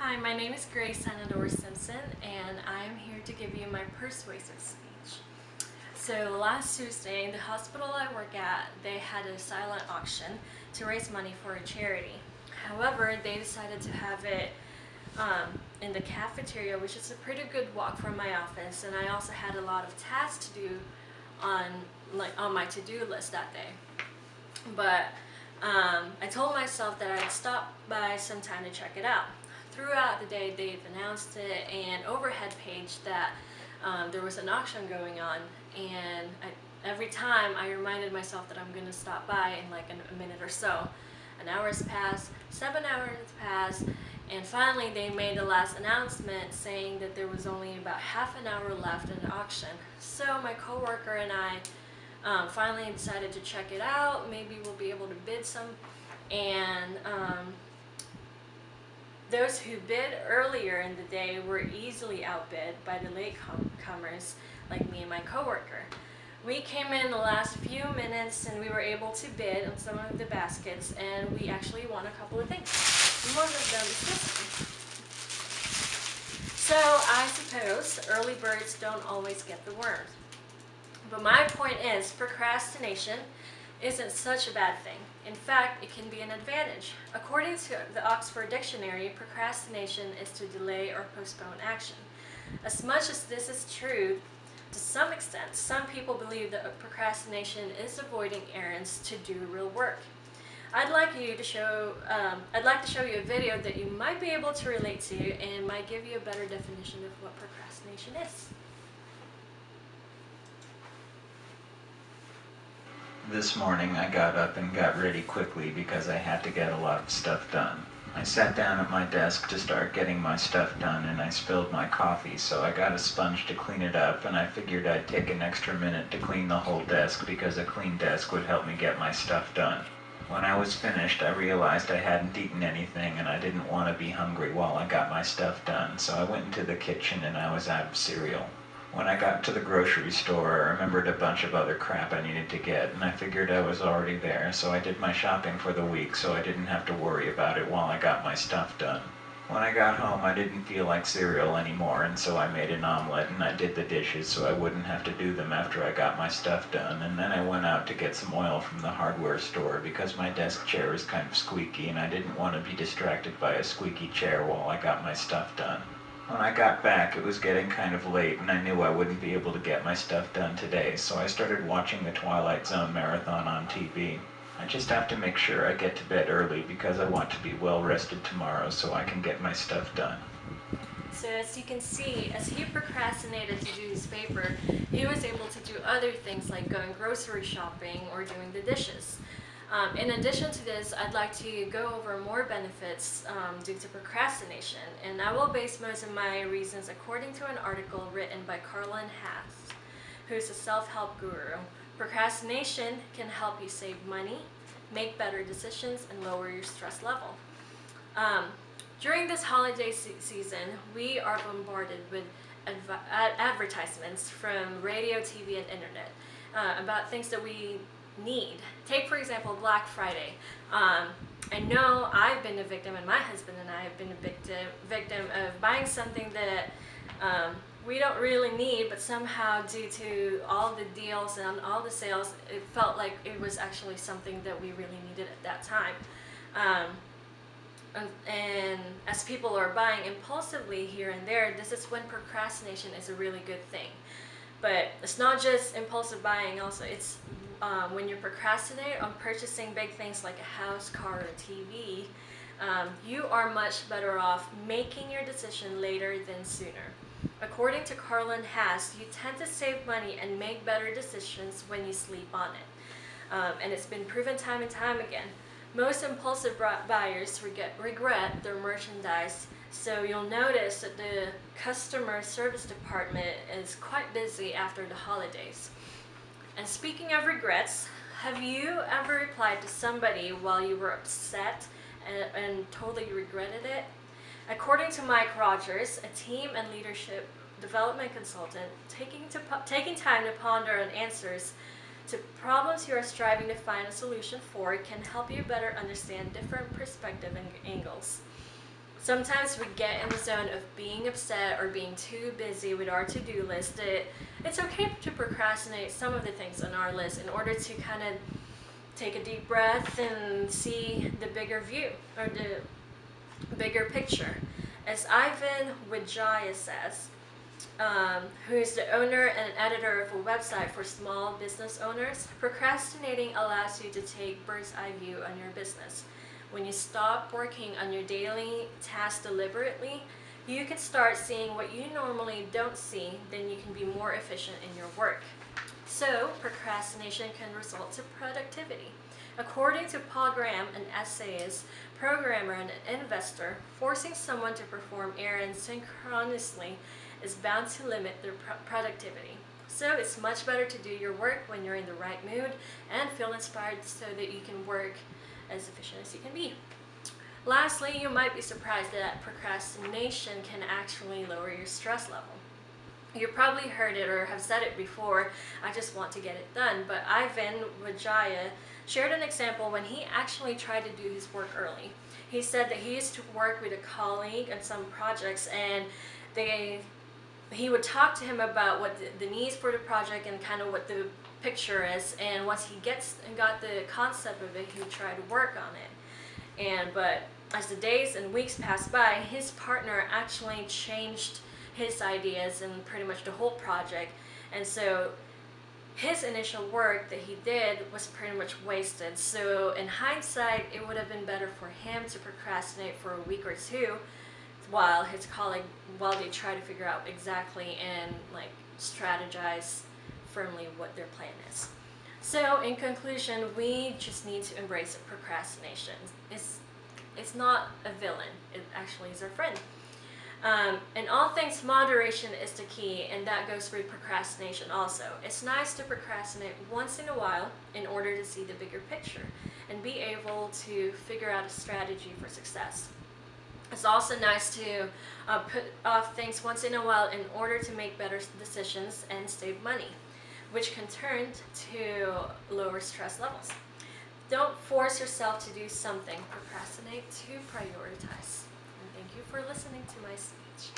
Hi, my name is Grace Sanador Simpson, and I am here to give you my persuasive speech. So last Tuesday, the hospital I work at, they had a silent auction to raise money for a charity. However, they decided to have it in the cafeteria, which is a pretty good walk from my office, and I also had a lot of tasks to do on my to-do list that day. But I told myself that I'd stop by sometime to check it out. Throughout the day, they've announced it and overhead page that there was an auction going on, and every time I reminded myself that I'm going to stop by in like a minute or so. An hour's passed, 7 hours passed, and finally they made the last announcement saying that there was only about half an hour left in the auction. So my coworker and I finally decided to check it out. Maybe we'll be able to bid some, and those who bid earlier in the day were easily outbid by the latecomers like me and my coworker. We came in the last few minutes and we were able to bid on some of the baskets, and we actually won a couple of things. One of them is this one. So I suppose early birds don't always get the worm. But my point is, procrastination isn't such a bad thing. In fact, it can be an advantage. According to the Oxford Dictionary, procrastination is to delay or postpone action. As much as this is true, to some extent, some people believe that procrastination is avoiding errands to do real work. I'd like to show you a video that you might be able to relate to and might give you a better definition of what procrastination is. This morning I got up and got ready quickly because I had to get a lot of stuff done. I sat down at my desk to start getting my stuff done, and I spilled my coffee, so I got a sponge to clean it up, and I figured I'd take an extra minute to clean the whole desk because a clean desk would help me get my stuff done. When I was finished, I realized I hadn't eaten anything and I didn't want to be hungry while I got my stuff done, so I went into the kitchen and I was out of cereal. When I got to the grocery store, I remembered a bunch of other crap I needed to get, and I figured I was already there, so I did my shopping for the week so I didn't have to worry about it while I got my stuff done. When I got home, I didn't feel like cereal anymore, and so I made an omelet and I did the dishes so I wouldn't have to do them after I got my stuff done, and then I went out to get some oil from the hardware store because my desk chair is kind of squeaky and I didn't want to be distracted by a squeaky chair while I got my stuff done. When I got back, it was getting kind of late, and I knew I wouldn't be able to get my stuff done today, so I started watching the Twilight Zone marathon on TV. I just have to make sure I get to bed early because I want to be well rested tomorrow so I can get my stuff done. So as you can see, as he procrastinated to do his paper, he was able to do other things like going grocery shopping or doing the dishes. In addition to this, I'd like to go over more benefits due to procrastination, and I will base most of my reasons according to an article written by Carlin Hass, who's a self-help guru. Procrastination can help you save money, make better decisions, and lower your stress level. During this holiday season, we are bombarded with advertisements from radio, TV, and internet about things that we need. Take, for example, Black Friday. I know I've been a victim, and my husband and I have been a victim of buying something that we don't really need, but somehow due to all the deals and all the sales, it felt like it was actually something that we really needed at that time. And as people are buying impulsively here and there, this is when procrastination is a really good thing. But it's not just impulsive buying, also it's when you procrastinate on purchasing big things like a house, car, or TV, you are much better off making your decision later than sooner. According to Carlin Hass, you tend to save money and make better decisions when you sleep on it. And it's been proven time and time again. Most impulsive buyers regret their merchandise, so you'll notice that the customer service department is quite busy after the holidays. And speaking of regrets, have you ever replied to somebody while you were upset and totally regretted it? According to Mike Rogers, a team and leadership development consultant, taking time to ponder on answers to problems you are striving to find a solution for can help you better understand different perspective and angles. Sometimes we get in the zone of being upset or being too busy with our to-do list. It's okay to procrastinate some of the things on our list in order to kind of take a deep breath and see the bigger view or the bigger picture. As Ivan Wijaya says, who is the owner and editor of a website for small business owners, procrastinating allows you to take bird's eye view on your business. When you stop working on your daily tasks deliberately, you can start seeing what you normally don't see, then you can be more efficient in your work. So, procrastination can result to productivity. According to Paul Graham, an essayist, programmer, and an investor, forcing someone to perform errands synchronously is bound to limit their productivity. So it's much better to do your work when you're in the right mood and feel inspired so that you can work as efficient as you can be. Lastly, you might be surprised that procrastination can actually lower your stress level. You probably heard it or have said it before, I just want to get it done, but Ivan Wijaya shared an example when he actually tried to do his work early. He said that he used to work with a colleague on some projects, and he would talk to him about what the needs for the project and kind of what the picture is, and once he got the concept of it, he would try to work on it. But as the days and weeks passed by, his partner actually changed his ideas and pretty much the whole project, and so his initial work that he did was pretty much wasted. So in hindsight, it would have been better for him to procrastinate for a week or two while they try to figure out exactly and like strategize firmly what their plan is. So in conclusion, we just need to embrace procrastination. It's not a villain, it actually is our friend. In all things, moderation is the key, and that goes for procrastination also. It's nice to procrastinate once in a while in order to see the bigger picture and be able to figure out a strategy for success. It's also nice to put off things once in a while in order to make better decisions and save money, which can turn to lower stress levels. Don't force yourself to do something. Procrastinate to prioritize. And thank you for listening to my speech.